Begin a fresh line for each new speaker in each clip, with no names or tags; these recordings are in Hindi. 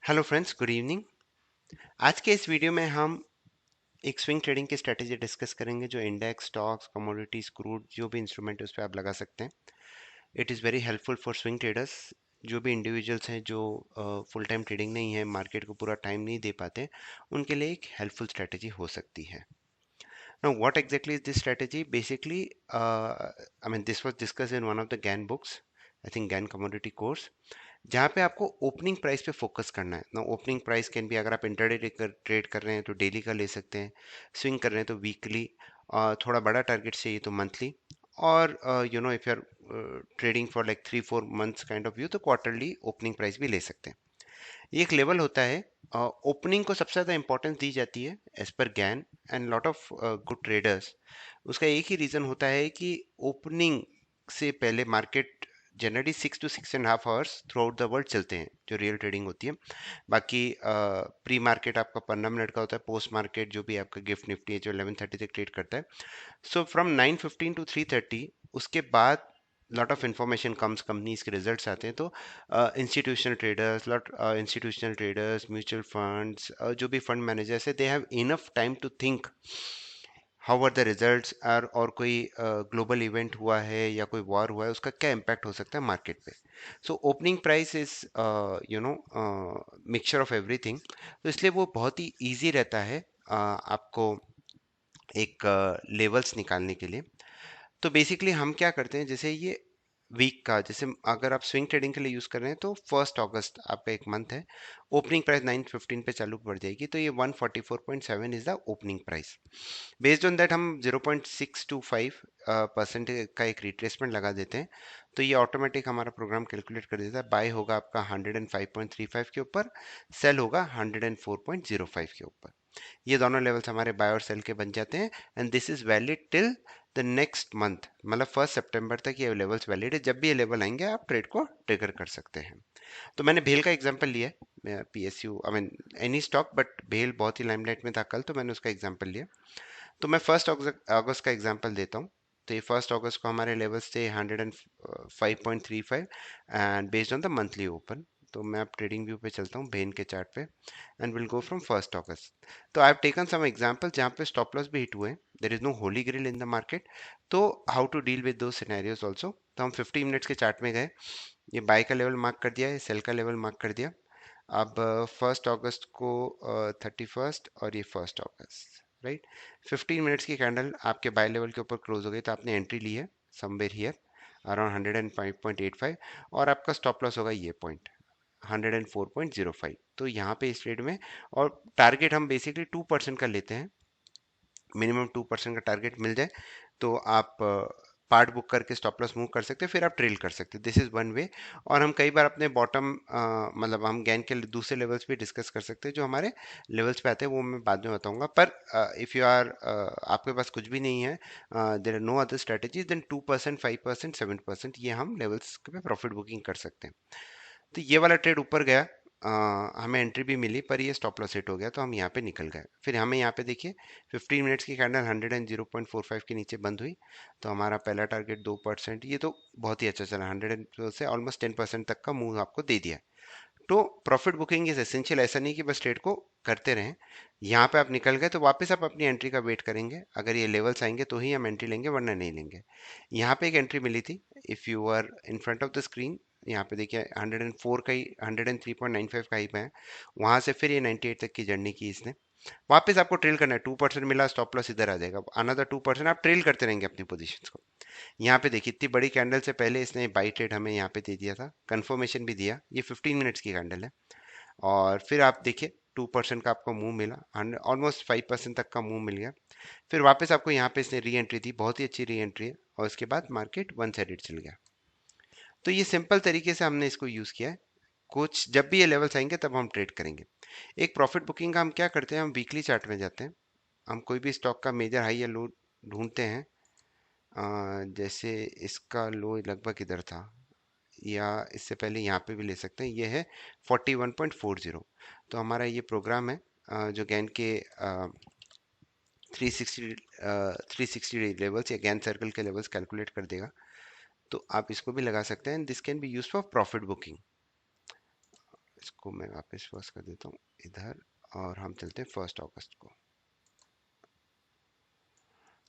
Hello friends, good evening. आज के इस वीडियो में हम एक स्विंग ट्रेडिंग की स्ट्रेटेजी डिस्कस करेंगे जो इंडेक्स, स्टॉक्स, कमोडिटीज, क्रूड जो भी इंस्ट्रूमेंट है उस पर आप लगा सकते हैं। It is very helpful for swing traders. जो भी इंडिविजुअल्स हैं जो फुल टाइम ट्रेडिंग नहीं है, मार्केट को पूरा टाइम नहीं दे पाते, उनके लिए एक हेल्पफुल स्ट्रेटेजी हो सकती है। Now what exactly is this strategy? Basically I mean this was discussed in one of the Gann books, I think Gann commodity course, जहाँ पे आपको ओपनिंग प्राइस पे फोकस करना है ना। ओपनिंग प्राइस कैन भी, अगर आप इंटरडे ट्रेड कर रहे हैं तो डेली का ले सकते हैं, स्विंग कर रहे हैं तो वीकली, थोड़ा बड़ा टारगेट चाहिए तो मंथली, और if you are trading for like 3-4 months kind of view तो क्वार्टरली ओपनिंग प्राइस भी ले सकते हैं। ये एक लेवल होता है। ओपनिंग को सबसे ज़्यादा इंपॉर्टेंस दी जाती है as per Gann and lot of good traders. उसका एक ही रीज़न होता है कि ओपनिंग से पहले market generally 6 to 6.5 hours through out the world चलते हैं, जो रियल ट्रेडिंग होती है। बाकी प्री मार्केट आपका 15 मिनट का होता है, पोस्ट मार्केट जो भी आपका गिफ्ट निफ्टी है जो 11:30 तक ट्रेड करता है। सो फ्रॉम 9:15 to 3:30 उसके बाद lot of information comes, companies के रिजल्ट्स आते हैं, तो इंस्टीट्यूशनल ट्रेडर्स, म्यूचुअल फंड्स, जो भी फंड मैनेजर्स है, they have enough time to think how are the results are, और कोई ग्लोबल इवेंट हुआ है या कोई वॉर हुआ है, उसका क्या इम्पैक्ट हो सकता है मार्केट पे। So opening price is mixture of everything, तो इसलिए वो बहुत ही ईजी रहता है आपको एक लेवल्स निकालने के लिए। तो बेसिकली हम क्या करते हैं, जैसे ये वीक का, जैसे अगर आप स्विंग ट्रेडिंग के लिए यूज़ कर रहे हैं तो 1 अगस्त आपका एक मंथ है, ओपनिंग प्राइस 9:15 पे चालू बढ़ जाएगी, तो ये 144.7 is the opening price. Based on that हम 0.625% का एक रिट्रेसमेंट लगा देते हैं, तो ये ऑटोमेटिक हमारा प्रोग्राम कैलकुलेट कर देता है। बाय होगा आपका 105.35 के ऊपर, सेल होगा 104.05 के ऊपर। ये दोनों लेवल्स हमारे बाय और सेल के बन जाते हैं, and this is valid till the next month, मतलब 1 सितंबर तक ये लेवल्स वैलिड है। जब भी ये लेवल आएंगे आप ट्रेड को ट्रिगर कर सकते हैं। तो मैंने भेल का एग्जांपल लिया है, PSU, I mean any stock, but भेल बहुत ही लाइमलाइट में था कल, तो मैंने उसका एग्जांपल लिया। तो मैं 1 अगस्त का एग्जांपल देता हूँ। तो ये 1 अगस्त को हमारे लेवल्स थे 105.35 and based on the monthly open. तो मैं अब ट्रेडिंग व्यू पे चलता हूँ, बेन के चार्ट पे, एंड विल गो फ्रॉम 1 अगस्त। तो I have taken some example जहाँ पे स्टॉप लॉस भी हिट हुए। There is no holy grail in the market, तो हाउ टू डील विद दो सिनेरियोज ऑल्सो। तो हम 15 मिनट्स के चार्ट में गए, ये बाय का लेवल मार्क कर दिया, ये सेल का लेवल मार्क कर दिया। अब 1 अगस्त को 31 और ये 1 अगस्त, राइट। 15 मिनट्स की कैंडल आपके बाय लेवल के ऊपर क्लोज हो गई, तो आपने एंट्री ली है समवेयर हियर अराउंड 105.85, और आपका स्टॉप लॉस होगा ये पॉइंट 104.05। तो यहाँ पे इस ट्रेड में, और टारगेट हम बेसिकली 2% का लेते हैं, मिनिमम 2% का टारगेट मिल जाए तो आप पार्ट बुक करके स्टॉप लॉस मूव कर सकते हैं, फिर आप ट्रेल कर सकते हैं। दिस इज वन वे। और हम कई बार अपने बॉटम, मतलब हम गैन के दूसरे लेवल्स भी डिस्कस कर सकते हैं जो हमारे लेवल्स पे आते हैं, वो मैं बाद में बताऊंगा। पर इफ़ यू आर, आपके पास कुछ भी नहीं है, there are no other strategy, then 2%, 5%, 7% ये हम लेवल्स पे प्रॉफिट बुकिंग कर सकते हैं। तो ये वाला ट्रेड ऊपर गया, हमें एंट्री भी मिली, पर ये स्टॉप लॉस हिट हो गया, तो हम यहाँ पे निकल गए। फिर हमें यहाँ पे देखिए 15 मिनट्स की कैंडल 100.45 के नीचे बंद हुई, तो हमारा पहला टारगेट 2%, ये तो बहुत ही अच्छा चला, 100 से ऑलमोस्ट 10% तक का मूव आपको दे दिया। तो प्रॉफिट बुकिंग इज एसेंशियल, ऐसा नहीं कि बस ट्रेड को करते रहें। यहाँ पे आप निकल गए तो वापस आप अपनी एंट्री का वेट करेंगे, अगर ये लेवल्स आएंगे तो ही हम एंट्री लेंगे, वरना नहीं लेंगे। यहाँ पे एक एंट्री मिली थी, if you are in front of the screen, यहाँ पे देखिए 104 का ही, 103.95 का ही पे है, वहां से फिर ये 98 तक की जर्नी की इसने। वापस आपको ट्रेल करना है, 2% मिला, स्टॉप लॉस इधर आ जाएगा, अनदर 2% आप ट्रेल करते रहेंगे अपनी पोजीशंस को। यहाँ पे देखिए इतनी बड़ी कैंडल से पहले इसने बाई ट्रेड हमें यहाँ पे दे दिया था, कंफर्मेशन भी दिया, ये 15 मिनट्स की कैंडल है। और फिर आप देखिए 2% का आपको मूव मिला, ऑलमोस्ट 5% तक का मूव मिल गया। फिर वापस आपको यहाँ पे इसने री एंट्री दी, बहुत ही अच्छी री एंट्री है, और उसके बाद मार्केट वन साइडेड चल गया। तो ये सिंपल तरीके से हमने इसको यूज़ किया है। कुछ जब भी ये लेवल्स आएंगे तब हम ट्रेड करेंगे। एक प्रॉफिट बुकिंग का हम क्या करते हैं, हम वीकली चार्ट में जाते हैं, हम कोई भी स्टॉक का मेजर हाई या लो ढूंढते हैं। जैसे इसका लो लगभग इधर था, या इससे पहले यहाँ पे भी ले सकते हैं, ये है 41.40। तो हमारा ये प्रोग्राम है, जो गैन के 360 लेवल्स या गैन सर्कल के लेवल्स कैलकुलेट कर देगा। तो आप इसको भी लगा सकते हैं, this can be use for profit booking. इसको मैं वापस फर्स्ट कर देता हूँ इधर, और हम चलते हैं 1 अगस्त को।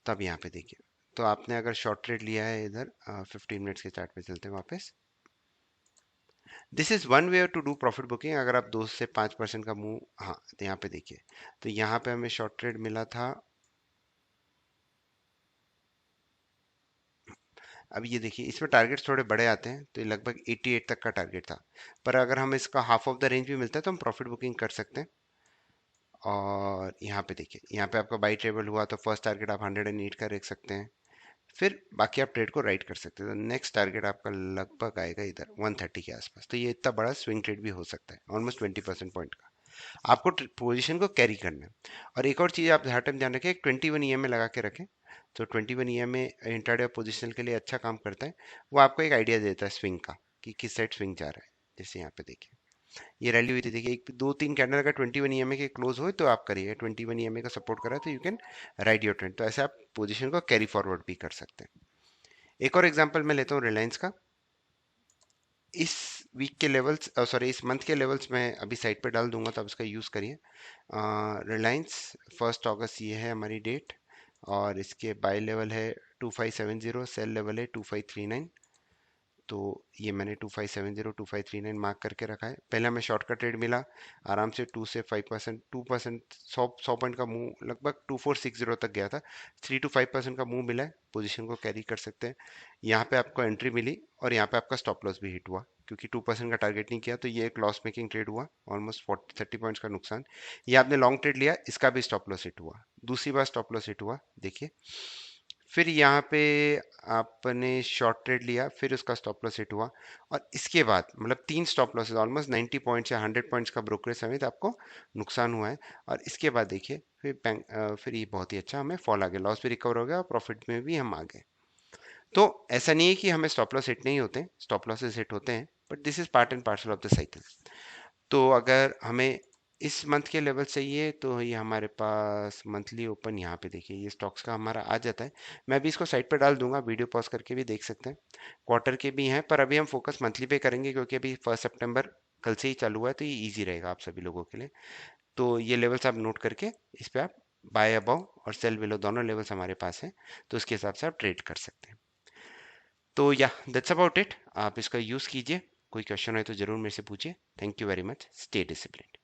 तब यहाँ पे देखिए, तो आपने अगर शॉर्ट ट्रेड लिया है इधर 15 मिनट्स के चार्ट पे चलते हैं वापस। This is one way to do profit booking. अगर आप 2 से 5% का मूव, हाँ तो यहाँ पे देखिए, तो यहाँ पे हमें शॉर्ट ट्रेड मिला था। अब ये देखिए, इसमें टारगेट्स थोड़े बड़े आते हैं, तो ये लगभग 88 तक का टारगेट था, पर अगर हम इसका हाफ ऑफ द रेंज भी मिलता है तो हम प्रॉफिट बुकिंग कर सकते हैं। और यहाँ पे देखिए, यहाँ पे आपका बाई ट्रेबल हुआ तो फर्स्ट टारगेट आप 108 का रख सकते हैं, फिर बाकी आप ट्रेड को राइट कर सकते हैं। तो नेक्स्ट टारगेट आपका लगभग आएगा इधर 130 के आसपास। तो ये इतना बड़ा स्विंग ट्रेड भी हो सकता है, ऑलमोस्ट 20% पॉइंट का। आपको पोजीशन को कैरी करना है। और एक और चीज़ आप हर टाइम ध्यान रखें, 21 ईएमए लगा के रखें। तो 21 ईएमए इंट्राडे पोजीशन के लिए अच्छा काम करता है। वो आपको एक आइडिया देता है स्विंग का, कि किस साइड स्विंग जा रहा है। जैसे यहाँ पे देखिए, ये रैली हुई थी, देखिए एक दो तीन कैंडल अगर 21 ईएमए के क्लोज हुए तो आप करिए, 21 ईएमए का सपोर्ट करा तो you can ride your trend. तो ऐसे आप पोजीशन को कैरी फॉरवर्ड भी कर सकते हैं। एक और एग्जांपल मैं लेता हूँ रिलायंस का। इस वीक के लेवल्स, सॉरी इस मंथ के लेवल्स मैं अभी साइड पे डाल दूंगा, तो आप इसका यूज़ करिए। रिलायंस 1 अगस्त ये है हमारी डेट, और इसके बाय लेवल है 2570, सेल लेवल है 2539। तो ये मैंने 2570 2539 मार्क करके रखा है। पहले हमें शॉर्ट का ट्रेड मिला, आराम से 2 से 5%, 2% 100 पॉइंट का मूव, लगभग 2460 तक गया था। 3 to 5% का मूव मिला है, पोजीशन को कैरी कर सकते हैं। यहाँ पे आपको एंट्री मिली, और यहाँ पे आपका स्टॉप लॉस भी हिट हुआ, क्योंकि 2% का टारगेट नहीं किया, तो ये एक लॉस मेकिंग ट्रेड हुआ, ऑलमोस्ट 30 पॉइंट्स का नुकसान। ये आपने लॉन्ग ट्रेड लिया, इसका भी स्टॉप लॉस हिट हुआ, दूसरी बार स्टॉप लॉस हिट हुआ, देखिए। फिर यहाँ पे आपने शॉर्ट ट्रेड लिया, फिर उसका स्टॉप लॉस हिट हुआ, और इसके बाद मतलब 3 स्टॉप लॉसेस, ऑलमोस्ट 90 पॉइंट्स या 100 पॉइंट्स का ब्रोकरेज समेत आपको नुकसान हुआ है। और इसके बाद देखिए, फिर फिर ये बहुत ही अच्छा हमें फॉल आ गया, लॉस भी रिकवर हो गया और प्रॉफिट में भी हम आ गए। तो ऐसा नहीं है कि हमें स्टॉप लॉस हिट नहीं होते, स्टॉप लॉसेस हिट होते हैं, but this is part and parcel of the cycle. तो अगर हमें इस मंथ के लेवल चाहिए, तो ये हमारे पास मंथली ओपन यहाँ पे देखिए, ये स्टॉक्स का हमारा आ जाता है। मैं अभी इसको साइड पे डाल दूंगा, वीडियो पॉज करके भी देख सकते हैं। क्वार्टर के भी हैं, पर अभी हम फोकस मंथली पे करेंगे, क्योंकि अभी 1 सितंबर कल से ही चालू हुआ है, तो ये ईजी रहेगा आप सभी लोगों के लिए। तो ये लेवल्स आप नोट करके, इस पे आप बाय अबव और सेल बिलो दोनों लेवल्स हमारे पास हैं, तो उसके हिसाब से आप ट्रेड कर सकते हैं। तो या दैट्स अबाउट इट, आप इसका यूज़ कीजिए। कोई क्वेश्चन है तो ज़रूर मेरे से पूछिए। Thank you very much, stay disciplined.